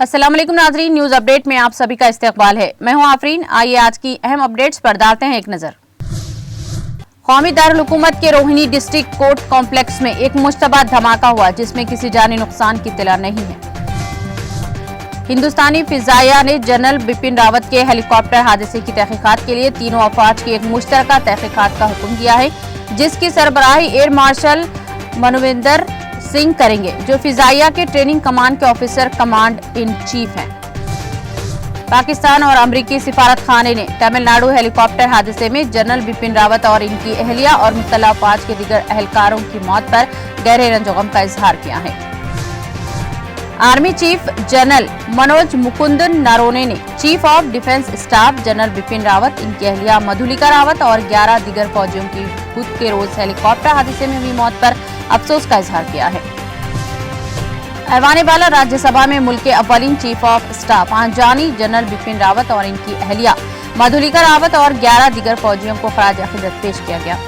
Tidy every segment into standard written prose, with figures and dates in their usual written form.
अस्सलाम वालेकुम नाजरीन, न्यूज अपडेट में आप सभी का इस्तकबाल है। मैं हूं आफरीन। आइए आज की अहम अपडेट्स पर डालते हैं एक नजर। कौमी दारुल हुकूमत के रोहिणी डिस्ट्रिक्ट कोर्ट कॉम्प्लेक्स में एक मुश्तबा धमाका हुआ, जिसमें किसी जानी नुकसान की इत्तला नहीं है। हिंदुस्तानी फिजाइया ने जनरल बिपिन रावत के हेलीकॉप्टर हादसे की तहकीकात के लिए तीनों अफवाज की एक मुश्तरका तहकीकात का हुक्म दिया है, जिसकी सरबराही एयर मार्शल मनविंदर सिंह करेंगे, जो फिजाइया के ट्रेनिंग कमान के ऑफिसर कमांड इन चीफ हैं। पाकिस्तान और अमरीकी सिफारत खाने ने तमिलनाडु हेलीकॉप्टर हादसे में जनरल बिपिन रावत और इनकी अहलिया और मुतल्ला अफवाज के दीगर अहलकारों की मौत पर गहरे रंजोगम का इजहार किया है। Army chief general Manoj Mukund Naravane ने chief of defence staff general Bipin Rawat, इनकी अहलिया मधुलिका रावत और 11 दीगर फौजियों की खुद के रोज हेलीकॉप्टर हादसे में हुई मौत पर अफसोस का इजहार किया है। ऐवान बाला राज्यसभा में मुल्क के अव्वलीन चीफ ऑफ स्टाफ जानी जनरल बिपिन रावत और इनकी अहलिया मधुलिका रावत और 11 दीगर फौजियों को खराज अकीदत पेश किया गया।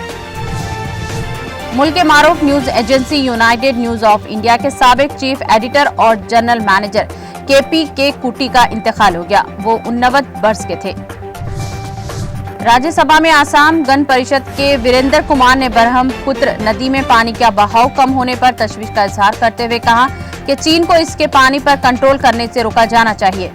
मुल्क के मारूफ news agency United News of India के साबिक चीफ एडिटर और जनरल मैनेजर के कुटी का इंतकाल हो गया। वो 89 वर्ष के थे। राज्यसभा में आसाम गण परिषद के वीरेंद्र कुमार ने ब्रह्मपुत्र नदी में पानी का बहाव कम होने पर तशवीश का इजहार करते हुए कहा कि चीन को इसके पानी पर कंट्रोल करने से रोका जाना चाहिए।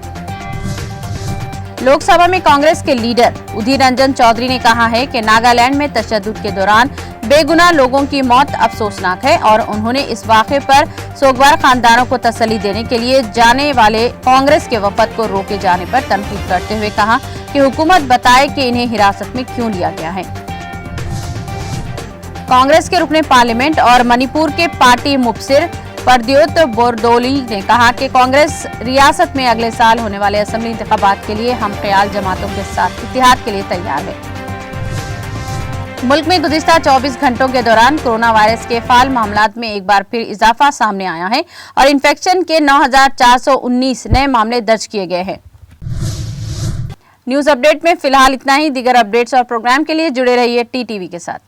लोकसभा में कांग्रेस के लीडर उधीर रंजन चौधरी ने कहा है कि नागालैंड में तशद्दुद के दौरान बेगुनाह लोगों की मौत अफसोसनाक है और उन्होंने इस वाक़े पर सोगवार खानदानों को तसल्ली देने के लिए जाने वाले कांग्रेस के वफद को रोके जाने पर तनकीद करते हुए कहा कि हुकूमत बताए कि इन्हें हिरासत में क्यों लिया गया है। कांग्रेस के रुकने पार्लियामेंट और मणिपुर के पार्टी मुबसिर प्रद्योत बोरदोली ने कहा कि कांग्रेस रियासत में अगले साल होने वाले असेंबली इंतखाबात के लिए हम ख्याल जमातों के साथ इत्तेहाद के लिए तैयार है। मुल्क में गुज़िश्ता 24 घंटों के दौरान कोरोना वायरस के फाल मामलात में एक बार फिर इजाफा सामने आया है और इन्फेक्शन के 9,419 नए मामले दर्ज किए गए हैं। न्यूज अपडेट में फिलहाल इतना ही। दीगर अपडेट्स और प्रोग्राम के लिए जुड़े रहिए टीटीवी के साथ।